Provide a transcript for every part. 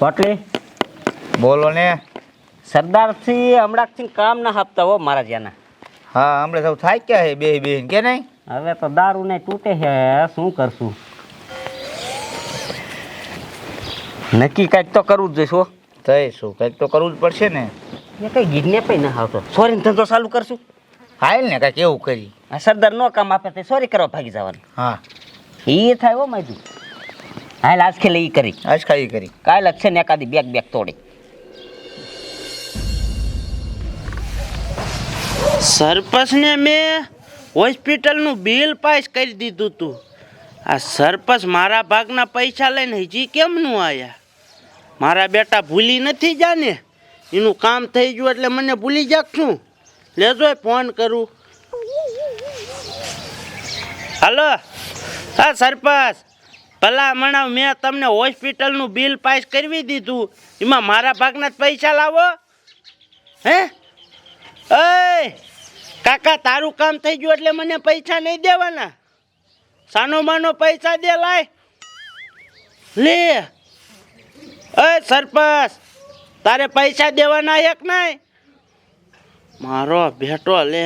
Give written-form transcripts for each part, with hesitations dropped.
પાટલી બોલો ને. સરદારથી હમણાંથી કામ ના આપતા હો મારા જ્યાંના. હા હમણાં સૌ થાય ક્યાં હે બે બેન કે નહીં. હવે તો દારૂ ને તૂટે છે, શું કરશું? નક્કી કંઈક તો કરવું જ જોઈશું. થઈ શું કંઈક તો કરવું જ પડશે ને. એ કઈ ગીરને પણ ના આવતો. સોરી ધંધો ચાલુ કરશું. હાલ ને કાંઈક એવું કરી. આ સરદાર નો કામ આપે તે સોરી કરવા ભાગી જવાનું. હા એ થાય હો માયદું. હાલ આજ ખેલે ઈ કરી. આજ ખાઈ કરી. કાલ જ છે ને એકાદી બેગ તોડી. સરપંચને મેં હોસ્પિટલનું બિલ પાસ કરી દીધું હતું. આ સરપંચ મારા ભાગના પૈસા લઈને હજી કેમનું આયા? મારા બેટા ભૂલી નથી જાને. એનું કામ થઈ ગયું એટલે મને ભૂલી જાકશું. લેજો ફોન કરું. હાલો હા સરપંચ, ભલા મણાવ મેં તમને હોસ્પિટલનું બિલ પાસ કરવી દીધું. એમાં મારા ભાગના જ પૈસા લાવો. હે ઓય કાકા, તારું કામ થઈ ગયું એટલે મને પૈસા નહીં દેવાના. સાનો માનો પૈસા દે લાય લે. ઓય સરપંચ, તારે પૈસા દેવાના એક નહીં? મારો બેટો લે.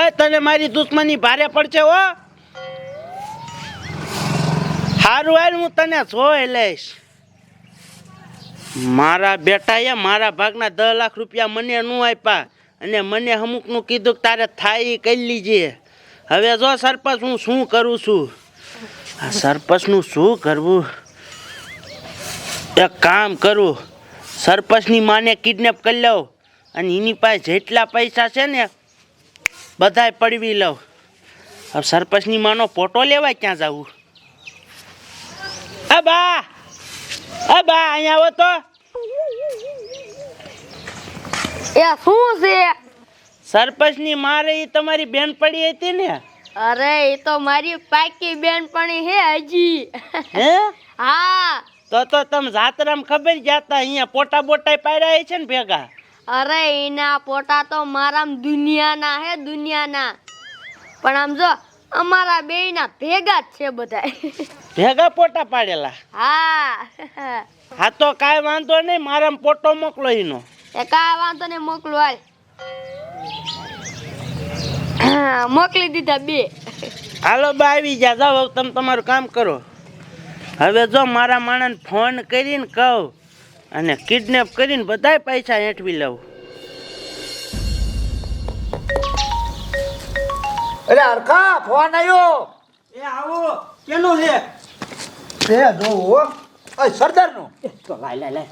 એ તને મારી દુશ્મની ભારે પડશે હો. સારું હાલ, હું તને જોઈ લઈશ. મારા બેટાએ મારા ભાગના 10 લાખ રૂપિયા મને ન આપ્યા અને મને અમુકનું કીધું કે તારે થાય એ કરી લીજે. હવે જો સરપંચ હું શું કરું છું? આ સરપંચનું શું કરવું? એક કામ કરું, સરપંચની માને કિડનેપ કરી લઉં અને એની પાસે જેટલા પૈસા છે ને બધાય પડવી લઉં. હવે સરપંચની માનો ફોટો લેવા ક્યાં જવું? અ બા અહીંયા આવો તો. એ શું છે? સરપંચની મારે ઈ તમારી બેન પડી હતી ને? અરે એ તો મારી પાકી બેનપણી હે હજી. હે હા. તો તમે જાત્રામાં ખબર જાતા અહીંયા પોટા બોટા પાડ્યા છે ને ભેગા? અરે એના પોતા તો મારામ દુનિયાના હે, દુનિયાના. પણ આમ જો અમારા બેયના ભેગા જ છે બધા. ભેગા પોટા પાડેલા? હા. હા તો કાંઈ વાંધો નહીં, મારામાં પોટો મોકલો એનો. એ કાંઈ વાંધો નહીં, મોકલો હાલ. મોકલી દીધા 2. હાલો બા આવી જા, જાઓ તમે તમારું કામ કરો. હવે જો મારા માણસને ફોન કરીને કહું અને કિડનેપ કરીને બધાય પૈસા હેઠવી લઉં. અરે હરખા ફોન આવ્યો. એ આવો. કેનો છે? એ જોવો સરદારનો. તો લાય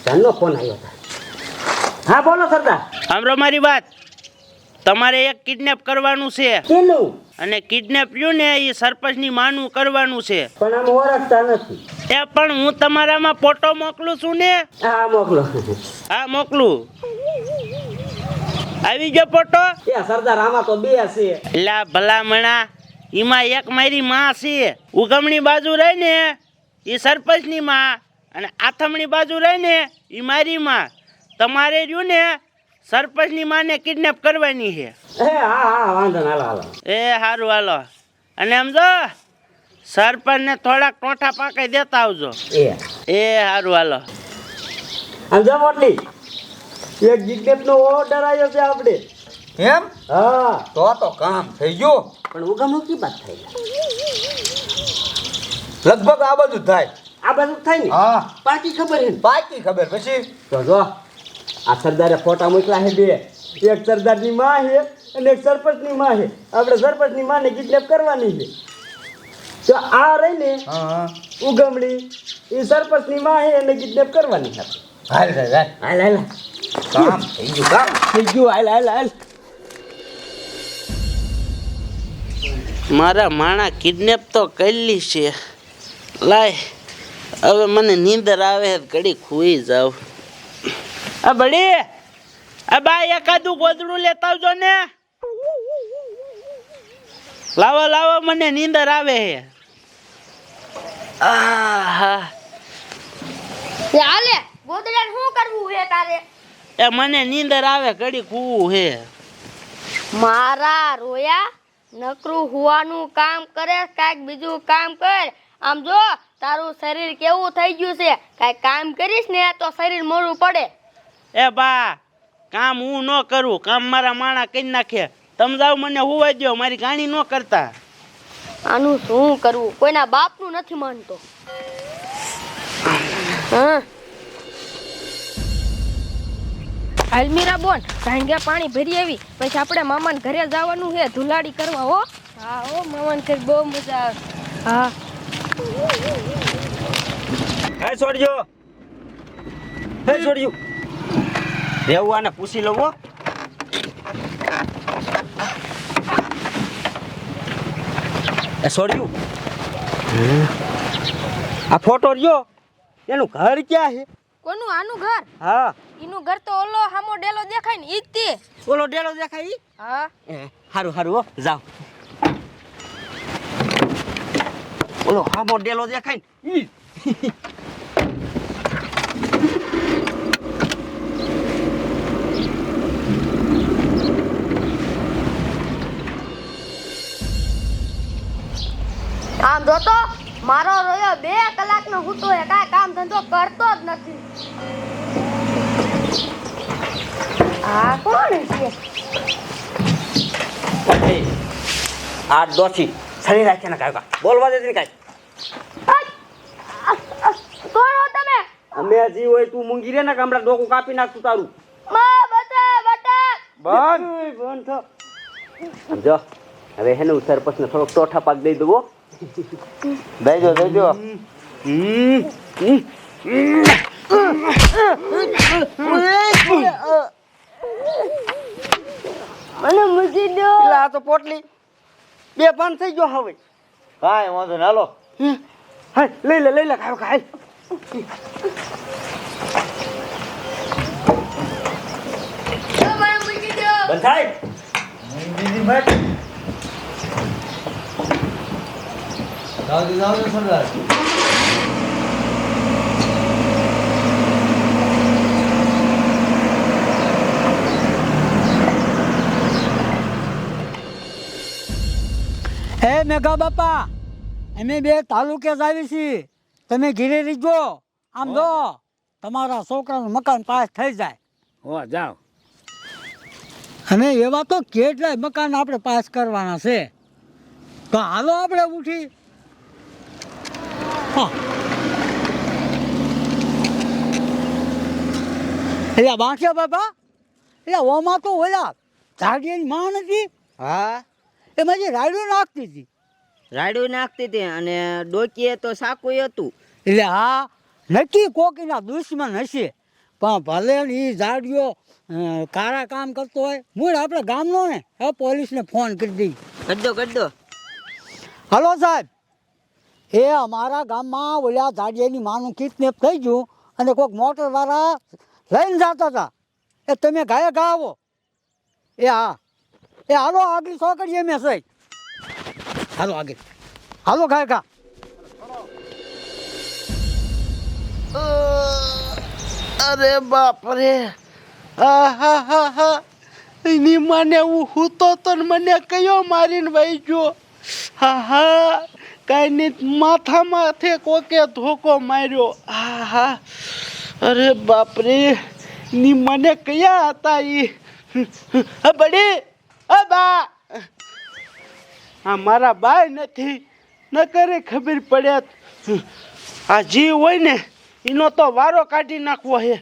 જાનનો ફોન આવ્યો હતો. હા બોલો સરદાર. સાંભળો મારી વાત. તમારે એક કિડનેપ કરવાનું છે કેનું? અને કિડનેપ રહ્યું ને એ સરપંચની માનું કરવાનું છે. પણ આમ ઓળખતા નથી. એ પણ હું તમારામાં ફોટો મોકલું છું ને. હા મોકલો. હા મોકલું. આવી ગયો ફોટો? એ સરદાર આમાં તો 2 છે. લા ભલામણા, એમાં એક મારી માં છે. ઉગમણી બાજુ રહી ને એ સરપંચની માં અને આથમણી બાજુ રહી ને એ મારી માં. તમારે રહ્યું ને સરપંચની માને કિડનેપ કરવાની છે. હા વાંધો ના હાલો. એ સારું હાલો. અને આમ જો સરપંચને થોડાક ટોઠા પાકાઈ દેતા આવજો. એ સારું હાલો. આમ જો મોટલી એક કિડનેપનો ઓર્ડર આવ્યો છે આપણે. એમ? હા તો કામ થઈ ગયું. પણ ઉગામનું કી વાત થઈ? લગભગ આ બધું જ થાય. આ બધું થાય ને? હા પાકી ખબર છે ને? પાકી ખબર. પછી તો જો આ સરદારે ફોટા મોકલા છે 2. એક સરદારની માં છે અને એક સરપંચની માં છે. આપણે સરપંચની માને કિડનેપ કરવાની છે. તો આ રહી ને હા ઉગમણી એ સરપંચની માં છે એને કિડનેપ કરવાની છે. હાલ હાલ કામ થઈ ગયું. કામ થઈ ગયું. હાલ મારા માણા કિડનેપ તો કરેલી છે. લાય હવે મને નીંદર આવે ઘડી ખુઈ જાવ. આ બડી આ બા એકાદું ગોદડું લેતા આવજો ને. લાવો મને નીંદર આવે છે. આહા હાલે ગોદડાને શું કરવું હે તારે? એ મને નીંદર આવે ઘડી ખુવું હે. મારા રોયા નકરું હુવાનું કામ કરે, કાંઈક બીજું કામ કર. આમ જો તારું શરીર કેવું થઈ ગયું છે કાંઈ કામ કરીશ ને તો શરીર મોડું પડે. એ બા કામ હું ન કરું, કામ મારા માણા કરી નાખે. તમે જાઓ મને હુવાઈ દો, મારી ગાણી ન કરતા. આનું શું કરવું, કોઈના બાપનું નથી માનતો. હા અલમીરા બોન ઢાંગ્યા પાણી ભરી આવી, પછી આપણે મામાને ઘરે જવાનું છે ધુલાડી કરવા. હો હા હો, મામાને ઘરે બહુ મજા આવે. હા હે છોડજો, હે છોડજો, રેવું આને પૂછી લઉં હો. એ છોડ્યું, આ ફોટો રહ્યો એનું ઘર ક્યાં છે? કોનું આનું ઘર? હા એનું ઘર તો ઓલો હામો ડેલો દેખાય ને ઈ જ તે. ઓલો ડેલો દેખાય ઈ? હા હારું હારું હો, જાઓ. ઓલો હામો ડેલો દેખાય ને ઈ. આમ જોતો મારો રોયો 2 કલાકનો હૂતો હે, કાંઈ કામ ધંધો કરતો જ નથી. આ કોણ છે? આ દોશી શરીર રાખે ને કાકા બોલવા દેતી ને કાંઈ. કોણ હો તમે? અમે હજી હોય તું મૂંગી રે ને કામડા ડોકું કાપી નાખતું તારું. માં બટા બટા બંધ બંધ થો. સમજો હવે હેને સરપંચ ને થોડોક ટોઠા પાક દઈ દઉં હો. દેજો દેજો. મને મૂકી દો. એટલે આ તો પોટલી 2 બંધ થઈ ગયો હવે. કાંઈ વાંધો ના લો. હા લઈ લે ખાવ ખાય. મને મૂકી દો. બંધ થાય. દીદી ભાઈ જાઓ સરદાર. હે મેઘા બાપા, અમે 2 તાલુકે જ આવી છીએ, તમે ઘીરે રીજો. આમ જો તમારા છોકરાનું મકાન પાસ થઈ જાય. હો જાઓ. અને એવા તો કેટલાય મકાન આપણે પાસ કરવાના છે, તો હાલો આપણે ઉઠી. હા એટલે બાંખ્યા બાપા, એટલે ઓમાં તો ઓલા ઝાડિયાની માં નથી, હા એમાં જે રાયડું નાખતી હતી. રાડું નાખતી હતી અને ડોકીએ તો સાકું હતું. એટલે હા નક્કી કોકીના દુશ્મન હશે, પણ ભલે એ ઝાડીઓ કારા કામ કરતો હોય, મૂળ આપણે ગામનો ને હવે પોલીસને ફોન કરી દઈ. ગડ્ડો ગડ્ડો. હલો સાહેબ, એ અમારા ગામમાં ઓલા ઝાડિયાની માનું કિડનેપ થઈ ગયું અને કોઈક મોટરવાળા લઈને જતા હતા. એ તમે ગાયે ગા આવો. એ હા એ હાલો આગળ છોકરીએ મેં સહી. હાલો આગળ, હાલો ગાય ગા. અરે બાપ રે, એની મને હું હૂતો તો ને મને કયો મારીને વહી ગયો. હા કાંઈ નહીં, માથા માથે કોકે ધોકો માર્યો. હા અરે બાપ રે, ની મને કયા હતા ઈ. બડી બા, આ મારા બાય નથી, ન કરે ખબર પડે. આ જીવ હોય ને એનો તો વારો કાઢી નાખવો હે.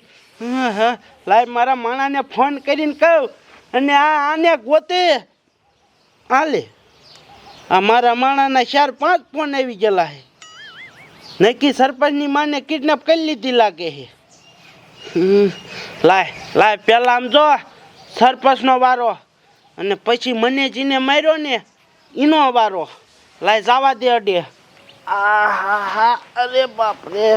લાય મારા માણાને ફોન કરીને કહું અને આને ગોતે આલે. આ મારા માણાના 4-5 ફોન આવી ગયેલા હે. નક્કી સરપંચની માને કિડનેપ કરી લીધી લાગે હે. લાય પેલા આમ જો સરપંચનો વારો અને પછી મને જીને માર્યો ને એનો વારો. લાય જવા દે અડે. હા અરે બાપ રે.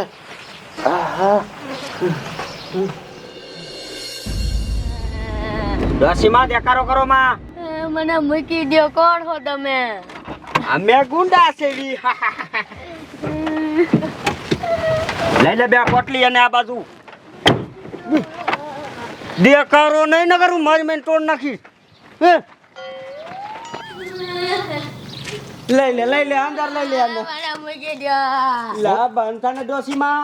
ડોશીમાં દેખાડો કરો માં. મને મૂકી દો. કોણ હો તમે? અમે ગુંડા છે વી. લઈ લે 2 પોટલી અને આ બાજુ દેખાડો નહીં ન કરું મારી મેં તોડ નાખી. લઈ લે અંદર લઈ લે આને. મને મૂકી દ્યો. લા બંધાને ડોસીમાં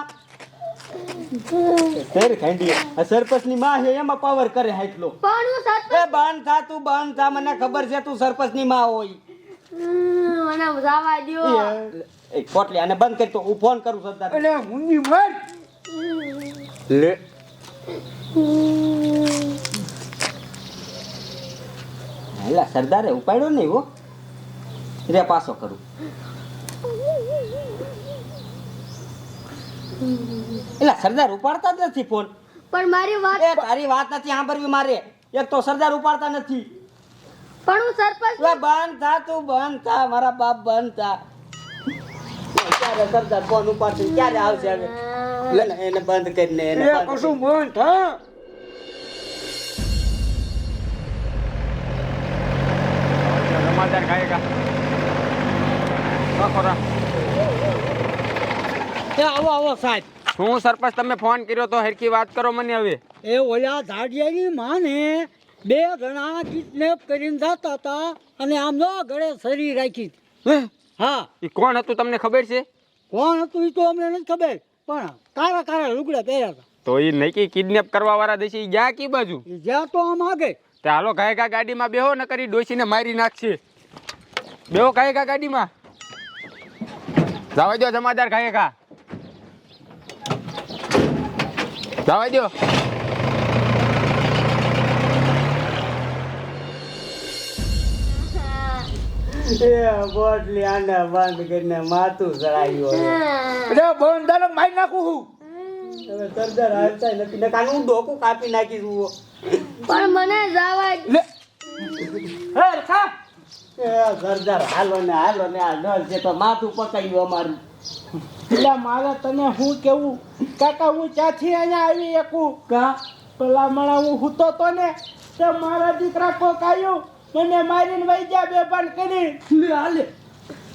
તેર ખાંડી આ સરપંચની માં છે એમાં પાવર કરે હાટલો. પણ હું સરપંચ એ બંધ થા તું બંધ થા, મને ખબર છે તું સરપંચની માં હોય. મને જવા દ્યો. એ પોટલી આને બંધ કરી તો હું ફોન કરું સરદાર. એટલે મુંડી મર લે એલા સરદારે ઉપાડ્યો નહીં હો રે પાછો કરું. એલા સરદાર ઉપાડતા જ નથી ફોન. પણ મારી વાત એ તારી વાત નથી સાંભળવી મારે. એક તો સરદાર ઉપાડતા નથી. પણ હું સરપંચ લે બંધ થા તું બંધ થા મારા બાપ બંધ થા. ક્યારે સરદાર ફોન ઉપાડશે ક્યારે આવશે હવે? લે ને એને બંધ કરીને એને બંધ કશું મન થા જમાદાર ખાયેગા આવો સાહેબ. હું સરપંચ તમે ફોન કર્યો તો હરકી વાત કરો મને હવે. એ ઓલા ધાડિયાની માને 2 જણા કિડનેપ કરીને જતા હતા અને આમ જો ગળે સરી રાખી હતી. હા એ કોણ હતું તમને ખબર છે? કોણ હતું એ તો અમને નથી ખબર, પણ કાળા કાળા લુગડા પહેર્યા હતા. તો એ નક્કી કિડનેપ કરવા વાળા દેશી ગયા કી બાજુ? એ જ્યાં તો આમ આગળ તે હાલો ગાયગા ગાડીમાં બેહો ન કરી ડોશીને મારી નાખશે. બેહો ગાયગા ગાડીમાં. જવા દો જમાદાર ગાયગા, જવા દો. એ બોટલી આને બંધ કરીને માથું ચડાવ્યું. એટલે બંધાને મારી નાખું હું. હવે સરદાર હાલતા નથી ને કાનું હું ડોકું કાપી નાખીશું. પણ મને જવા લે હે ખા એ સરદાર હાલો ને આ ડર છે તો માથું પકાયું અમારું. એટલે મારે તને શું કેવું કાકા, હું ત્યાંથી અહીંયા આવી શકું કા પેલા મળા હું સૂતો તો ને તો મારા દીકરા કોક આવ્યો મને મારીને વહી ગયા બેભાન કરી. લે હાલે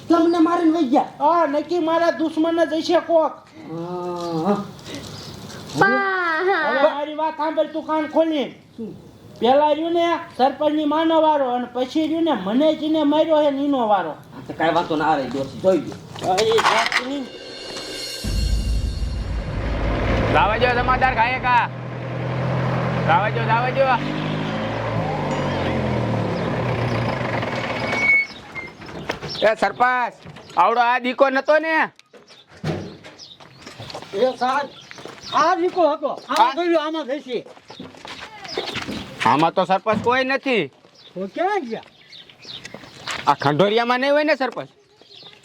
તમને મારીને વઈ ગયા. હા નક્કી મારા દુશ્મન જ હશે કોક. હવે મારી વાત સાંભળ, તું કાન ખોલી. પેલા રહ્યું ને સરપંચની માનો વારો અને પછી રહ્યું ને મને જેને માર્યો હે નીનો વારો. કઈ વાતો ના રહી દોસ્તી જોઈ ગયો. જવા દો જમાદાર ગાયગા, જવા દો જવા દો. એ સરપંચ આવડો આ દીકો નતો ને? એ સાહેબ આ દીકો હતો. આમાં કર્યું આમાં થશે આમાં તો સરપંચ કોઈ નથી. તો ક્યાં ગયા? આ ખંડોરિયામાં નહીં હોય ને સરપંચ?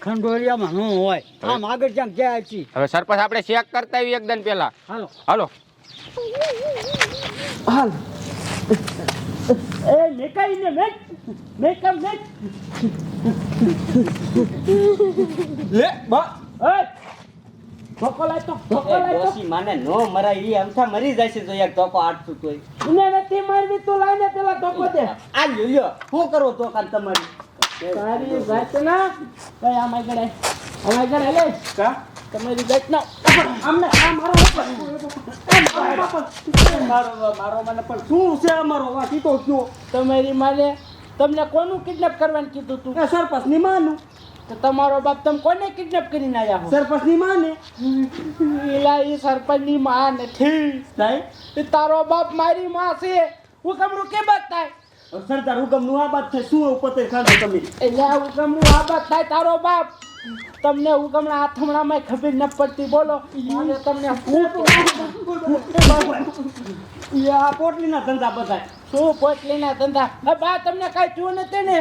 ખંડોરિયામાં ન હોય. આમ આગળ જ્યાં ગયા છીએ. હવે સરપંચ આપણે ચેક કરતા આવીએ એકદમ પેલા. હાલો હાલો. એ મેકાઈને મેકઅપ મેક. લે બા એ ધોકો લાય તો ધોકો લાય તો. ડોસી માને નો મરાય ઈ અમથા મરી જાય છે તો એક ધોકો આટતું તોય. એને નથી મારવી, તું લાઈને પેલા ધોકો દે. આ લ્યો શું કરો તો કાલ તમારી તારી વાત ના કઈ આમાં ગળે લે કા તમારી વાત ના અમને આ મારો મારો મને પણ શું છે અમારો વાત ઈ તો કયો. તમારી માને તમને કોનું કિડનેપ કરવાનું કીધું તું? એ સરપંચ ની માનું. તો તમારો બાપ તમે કોને કિડનેપ કરીને આવ્યા હો? સરપંચ ની માને એલા એ સરપંચની માં નથી. થાય એ તારો બાપ મારી માં છે. હું કમરું કે બાત થાય સરદાર હુકમ નું આ બાત થાય શું ઉપતે ખાધો તમે. એટલે હું કમરું આ બાત થાય તારો બાપ. તમને હું કમણા હાથમણામાં ખબર ન પડતી. બોલો મારે તમને આ પોટલી ના ધંધા બધાય શું પોટલીના ધંધા? હવે બા તમને કાંઈ થયું નથી ને?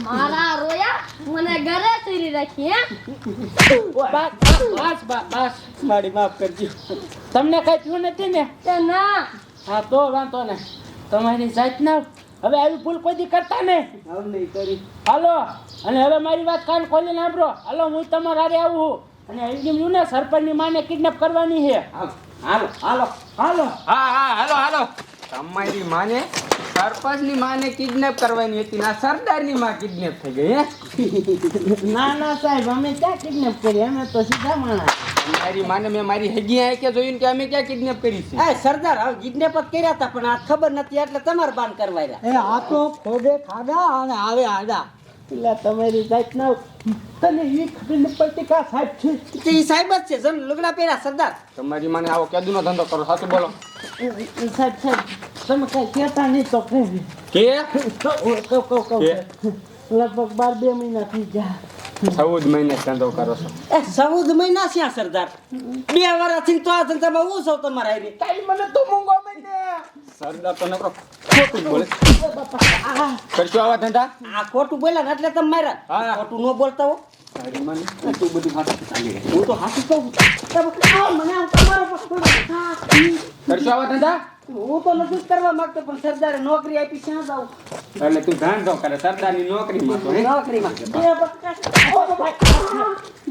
મારા રોયા મને ઘરે ચીરી રાખી હે. બસ મારી માફ કરજો. તમને કાંઈ થયું નથી ને? તે ના હા તો વાંધો ને. તમારી જાત ના હવે આવી ભૂલ કોઈ દી કરતા ને. આવ નહીં કરી. હાલો અને હવે મારી વાત કાન ખોલીને સાંભળો. હાલો હું તમારા હારે આવું અને હલગીમ ને સરપંચની માને કિડનેપ કરવાની છે. હાલો હાલો હાલો હા હા હાલો હાલો. તમારી માને સરપંચની માને કિડનેપ કરવાની હતી ને આ સરદારની માં કિડનેપ થઈ ગઈ હે? ના ના સાહેબ અમે ક્યાં કિડનેપ કરી, અમે તો સીધા માણસ. તમારી માને મેં મારી હગી આંખે જોયું કે અમે ક્યાં કિડનેપ કરી છે? એ સરદાર હવે કિડનેપ જ કર્યા હતા પણ આ ખબર નથી એટલે તમારે બાન કરવાયા. એ આ તો ખોદે ખાધા અને આવે આડા. પેલા તમારી જાત ના તને એ ખબર ન પડતી કા સાહેબ છે એ સાહેબ જ છે જન લુગડા પહેર્યા સરદાર. તમારી માને આવો કેદુનો ધંધો કરો સાચું બોલો સાહેબ સાહેબ તમે કઈ કહેતા નહીં તો કહેવી કે કહું લગભગ 12 મહિના થઈ ગયા 14 મહિને ધંધો કરો છો 14 મહિના છે સરદાર. 2 વર્ષથી તો આ ધંધામાં હું સૌ તમારા હારે. કઈ મને તો મૂંગો મને સરદાર તો નકરો ખોટું જ બોલે કરશો આવા ધંધા આ ખોટું બોલ્યા ને એટલે તમે માર્યા. હા. ખોટું ન બોલતા હો. તારી માને તું બધું હાથે ચાલી રહે હું તો હાથું કહું. મને આમ તમારો કરશો આવા ધંધા હું તો નથી જ કરવા માંગતો પણ સરદારે નોકરી આપી ક્યાં જાઉં એટલે તું ધંધો કરે સરદારની નોકરીમાં તો હે નોકરીમાં.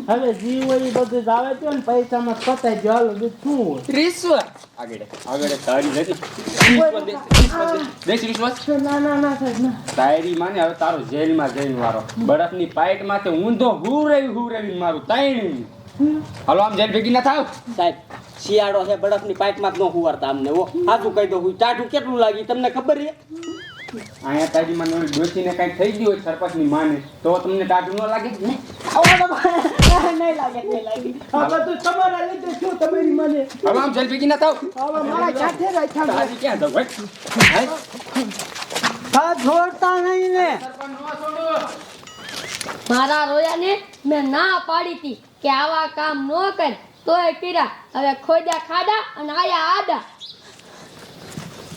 હવે જીવ હોય એ બધું જ આવે છે ને પૈસામાં પતાઈ ગયો હાલો બીજું શું હોય રિશ્વત. આગળ તારી નથી દેશ વિશ્વાસ ના ના ના સાહેબ ના તારી માને હવે તારો જેલમાં જઈને વારો બરફની પાઇટ માંથી ઊંધો હુરેવી મારું તાઈણી હાલો આમ જેલ ભેગી ના થાવ સાહેબ શિયાળો છે બરફની પાઇપમાં જ ન હુવારતા અમને હો. સાચું કહી દો હું ટાઢું કેટલું લાગી તમને ખબર છે? અહીંયા તારી માને ઓલી ડોસીને કઈક થઈ ગયું હોય સરપંચની માને તો તમને ટાઢું ન લાગે નહીં લાગે નહીં લાગે. આ બધું તમારા લીધે શું તમારી મને હવે આમ જેલ ભેગી ના થાવ હવે મારા સાથે રાખ્યા તારી ક્યાં જાવ ભાઈ સાહેબ છોડતા નહીં ને. મારા રોયાને મેં ના પાડી હતી કે આવા કામ ન કર તોય કર્યા. હવે ખોદ્યા ખાડા અને આયા આડા.